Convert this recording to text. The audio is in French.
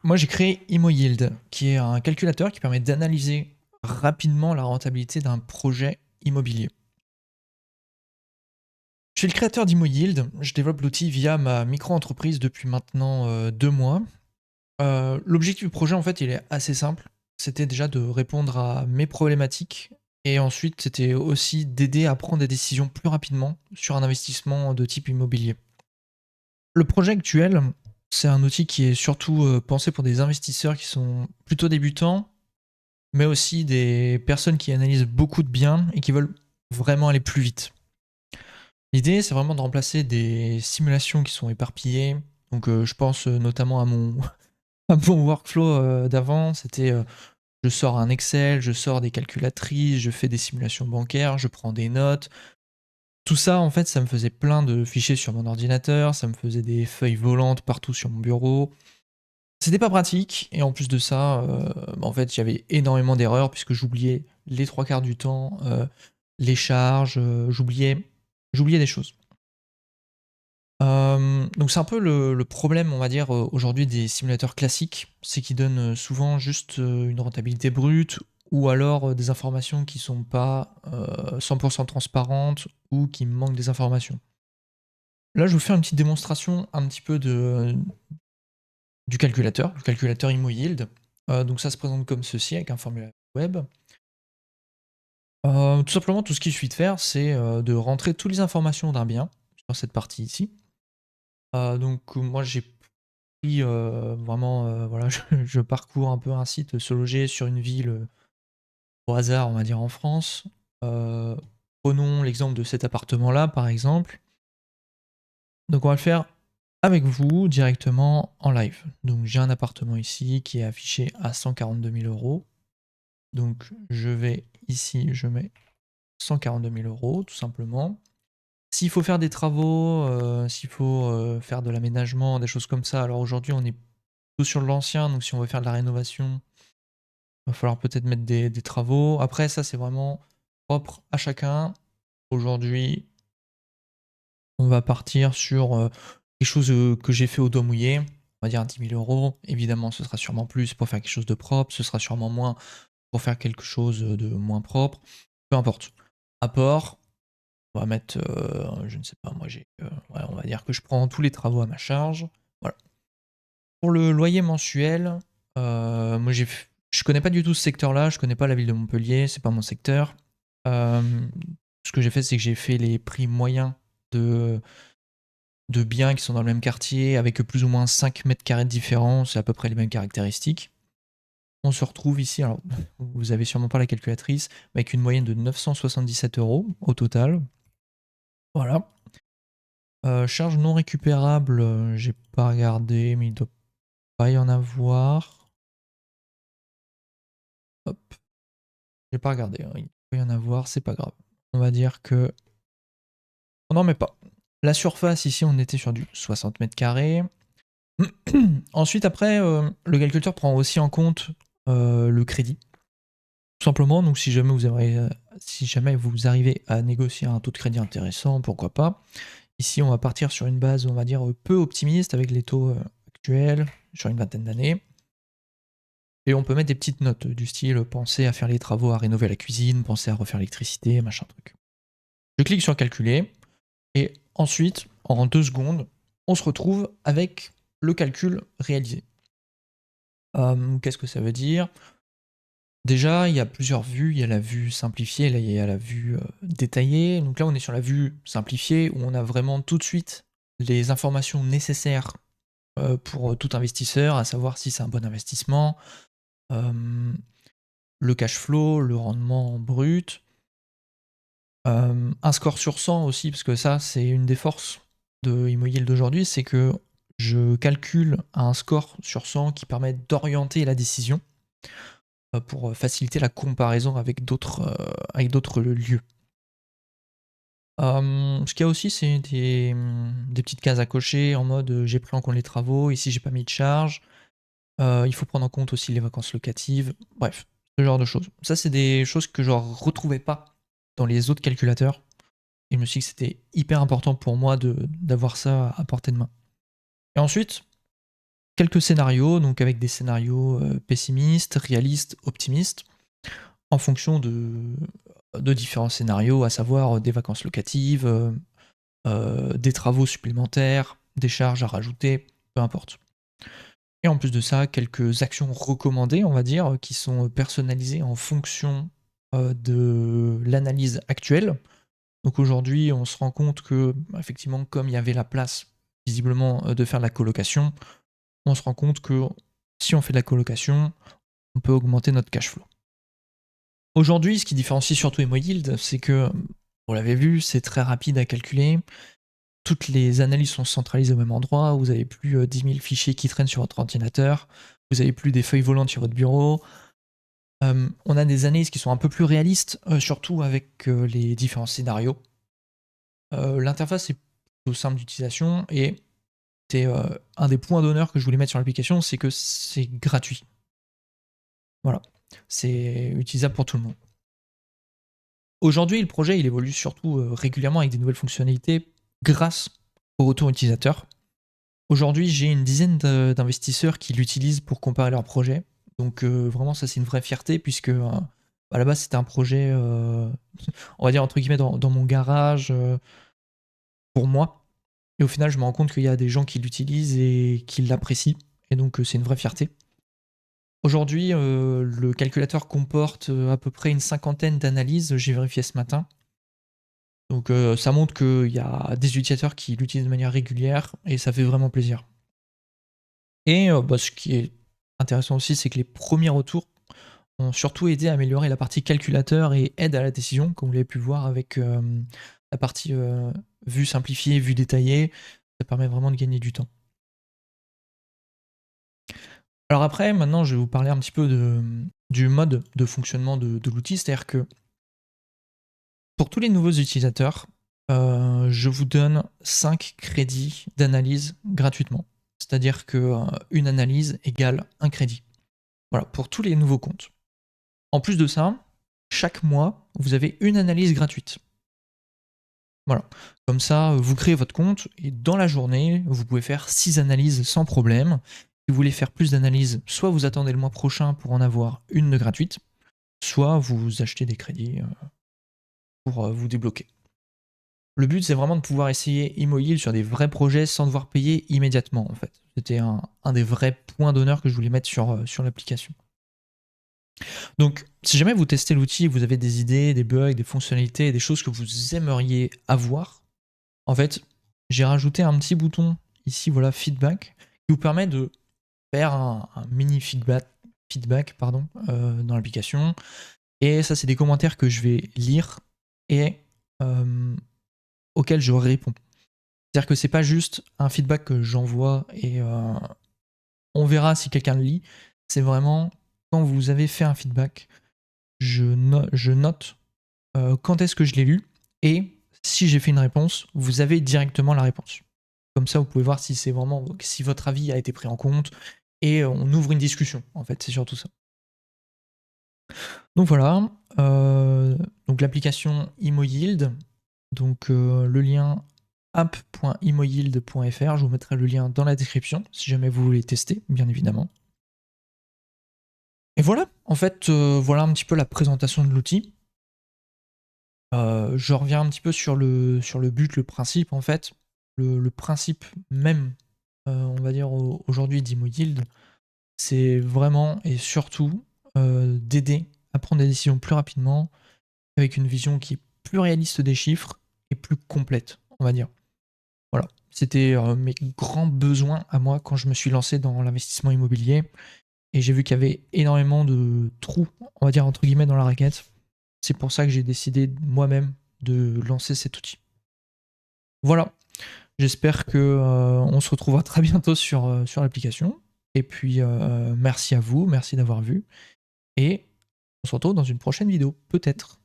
Moi, j'ai créé ImoYield, qui est un calculateur qui permet d'analyser rapidement la rentabilité d'un projet immobilier. Je suis le créateur d'ImoYield. Je développe l'outil via ma micro-entreprise depuis maintenant 2 mois. L'objectif du projet, en fait, il est assez simple. C'était déjà de répondre à mes problématiques et ensuite, c'était aussi d'aider à prendre des décisions plus rapidement sur un investissement de type immobilier. Le projet actuel, c'est un outil qui est surtout, pensé pour des investisseurs qui sont plutôt débutants, mais aussi des personnes qui analysent beaucoup de biens et qui veulent vraiment aller plus vite. L'idée, c'est vraiment de remplacer des simulations qui sont éparpillées. Donc, je pense notamment à mon, à mon workflow d'avant. C'était je sors un Excel, je sors des calculatrices, je fais des simulations bancaires, je prends des notes. Tout ça, en fait, ça me faisait plein de fichiers sur mon ordinateur, ça me faisait des feuilles volantes partout sur mon bureau. C'était pas pratique, et en plus de ça, en fait, j'avais énormément d'erreurs puisque j'oubliais les trois quarts du temps les charges, j'oubliais des choses. Donc c'est un peu le problème, on va dire, aujourd'hui des simulateurs classiques, c'est qu'ils donnent souvent juste une rentabilité brute ou alors des informations qui sont pas 100% transparentes ou qui manquent des informations. Là, je vous fais une petite démonstration un petit peu du calculateur ImoYield. Donc ça se présente comme ceci avec un formulaire web. Tout simplement, tout ce qu'il suffit de faire, c'est de rentrer toutes les informations d'un bien sur cette partie ici. Donc moi j'ai pris vraiment, voilà, je parcours un peu un site Se loger sur une ville au hasard, on va dire en France. Euh, Prenons l'exemple de cet appartement-là, par exemple. Donc on va le faire avec vous directement en live. Donc j'ai un appartement ici qui est affiché à 142 000 euros. Donc je vais ici, je mets 142 000 euros tout simplement. S'il faut faire des travaux, s'il faut faire de l'aménagement, des choses comme ça, alors aujourd'hui on est plutôt sur de l'ancien, donc si on veut faire de la rénovation, il va falloir peut-être mettre des travaux. Après ça c'est vraiment propre à chacun. Aujourd'hui on va partir sur quelque chose que j'ai fait au doigt mouillé, on va dire 10 000 euros. Évidemment ce sera sûrement plus pour faire quelque chose de propre, ce sera sûrement moins pour faire quelque chose de moins propre. Peu importe. Apport, on va mettre, je ne sais pas, moi j'ai, ouais, on va dire que je prends tous les travaux à ma charge. Voilà. Pour le loyer mensuel, moi je connais pas du tout ce secteur-là, je connais pas la ville de Montpellier, c'est pas mon secteur. Euh, Ce que j'ai fait, c'est que j'ai fait les prix moyens de, de biens qui sont dans le même quartier, avec plus ou moins 5 mètres carrés de différence, c'est à peu près les mêmes caractéristiques. On se retrouve ici, alors vous avez sûrement pas la calculatrice, mais avec une moyenne de 977 euros au total. Voilà. Charges non récupérables, j'ai pas regardé, mais il doit pas y en avoir. Hop, j'ai pas regardé, hein, il doit pas y en avoir, c'est pas grave. On va dire que on n'en met pas. La surface, ici, on était sur du 60 mètres carrés. Ensuite, après, le calculateur prend aussi en compte le crédit. Tout simplement, donc si jamais vous arrivez à négocier un taux de crédit intéressant, pourquoi pas. Ici, on va partir sur une base, on va dire, peu optimiste avec les taux actuels, sur une vingtaine d'années. Et on peut mettre des petites notes du style pensez à faire les travaux, à rénover la cuisine, pensez à refaire l'électricité, machin truc. Je clique sur calculer et ensuite, en 2 secondes, on se retrouve avec le calcul réalisé. Qu'est-ce que ça veut dire? Déjà, il y a plusieurs vues. Il y a la vue simplifiée, là il y a la vue détaillée. Donc là, on est sur la vue simplifiée où on a vraiment tout de suite les informations nécessaires pour tout investisseur, à savoir si c'est un bon investissement, le cash flow, le rendement brut, un score sur 100 aussi, parce que ça, c'est une des forces de Immobilier d'aujourd'hui, c'est que je calcule un score sur 100 qui permet d'orienter la décision pour faciliter la comparaison avec d'autres lieux. Ce qu'il y a aussi, c'est des petites cases à cocher en mode j'ai pris en compte les travaux, ici j'ai pas mis de charge. Il faut prendre en compte aussi les vacances locatives. Bref, ce genre de choses. Ça, c'est des choses que je retrouvais pas dans les autres calculateurs. Et je me suis dit que c'était hyper important pour moi d'avoir ça à portée de main. Et ensuite, quelques scénarios, donc avec des scénarios pessimistes, réalistes, optimistes, en fonction de différents scénarios, à savoir des vacances locatives, des travaux supplémentaires, des charges à rajouter, peu importe. Et en plus de ça, quelques actions recommandées, on va dire, qui sont personnalisées en fonction de l'analyse actuelle. Donc aujourd'hui, on se rend compte que, effectivement, comme il y avait la place, visiblement, de faire de la colocation, on se rend compte que si on fait de la colocation, on peut augmenter notre cash flow. Aujourd'hui, ce qui différencie surtout Emoyield, c'est que, vous l'avez vu, c'est très rapide à calculer. Toutes les analyses sont centralisées au même endroit. Vous n'avez plus 10 000 fichiers qui traînent sur votre ordinateur. Vous n'avez plus des feuilles volantes sur votre bureau. On a des analyses qui sont un peu plus réalistes, surtout avec les différents scénarios. L'interface est plutôt simple d'utilisation et c'est un des points d'honneur que je voulais mettre sur l'application, c'est que c'est gratuit. Voilà, c'est utilisable pour tout le monde. Aujourd'hui, le projet il évolue surtout régulièrement avec des nouvelles fonctionnalités grâce au retour utilisateur. Aujourd'hui, j'ai une dizaine d'investisseurs qui l'utilisent pour comparer leurs projets. Donc vraiment, ça c'est une vraie fierté puisque à la base c'était un projet, on va dire entre guillemets, dans mon garage pour moi. Et au final, je me rends compte qu'il y a des gens qui l'utilisent et qui l'apprécient. Et donc c'est une vraie fierté. Aujourd'hui, le calculateur comporte à peu près une cinquantaine d'analyses, j'ai vérifié ce matin. Donc ça montre qu'il y a des utilisateurs qui l'utilisent de manière régulière et ça fait vraiment plaisir. Et ce qui est intéressant aussi, c'est que les premiers retours ont surtout aidé à améliorer la partie calculateur et aide à la décision, comme vous l'avez pu voir avec la partie vue simplifiée, vue détaillée. Ça permet vraiment de gagner du temps. Alors après, maintenant, je vais vous parler un petit peu du mode de fonctionnement de l'outil, c'est-à-dire que pour tous les nouveaux utilisateurs, je vous donne 5 crédits d'analyse gratuitement. C'est-à-dire qu'une analyse égale un crédit. Voilà, pour tous les nouveaux comptes. En plus de ça, chaque mois, vous avez une analyse gratuite. Voilà. Comme ça, vous créez votre compte et dans la journée, vous pouvez faire 6 analyses sans problème. Si vous voulez faire plus d'analyses, soit vous attendez le mois prochain pour en avoir une de gratuite, soit vous achetez des crédits pour vous débloquer. Le but, c'est vraiment de pouvoir essayer Emoyield sur des vrais projets sans devoir payer immédiatement, en fait. C'était un des vrais points d'honneur que je voulais mettre sur l'application. Donc, si jamais vous testez l'outil et vous avez des idées, des bugs, des fonctionnalités, des choses que vous aimeriez avoir, en fait, j'ai rajouté un petit bouton ici, voilà, feedback, qui vous permet de faire un mini feedback dans l'application. Et ça, c'est des commentaires que je vais lire et auxquels je réponds. C'est-à-dire que c'est pas juste un feedback que j'envoie et on verra si quelqu'un le lit. C'est vraiment quand vous avez fait un feedback, je note quand est-ce que je l'ai lu et si j'ai fait une réponse, vous avez directement la réponse. Comme ça, vous pouvez voir si c'est vraiment si votre avis a été pris en compte et on ouvre une discussion. En fait, c'est surtout ça. Donc voilà. Donc l'application Emoyield. Donc le lien app.emoyield.fr. Je vous mettrai le lien dans la description si jamais vous voulez tester, bien évidemment. Et voilà, en fait, voilà un petit peu la présentation de l'outil. Je reviens un petit peu sur le but, le principe en fait. Le principe même, on va dire aujourd'hui d'Imoyield, c'est vraiment et surtout d'aider à prendre des décisions plus rapidement, avec une vision qui est plus réaliste des chiffres et plus complète, on va dire. Voilà, c'était mes grands besoins à moi quand je me suis lancé dans l'investissement immobilier. Et j'ai vu qu'il y avait énormément de trous, on va dire entre guillemets, dans la raquette. C'est pour ça que j'ai décidé moi-même de lancer cet outil. Voilà, j'espère que on se retrouvera très bientôt sur l'application. Et puis merci à vous, merci d'avoir vu. Et on se retrouve dans une prochaine vidéo, peut-être.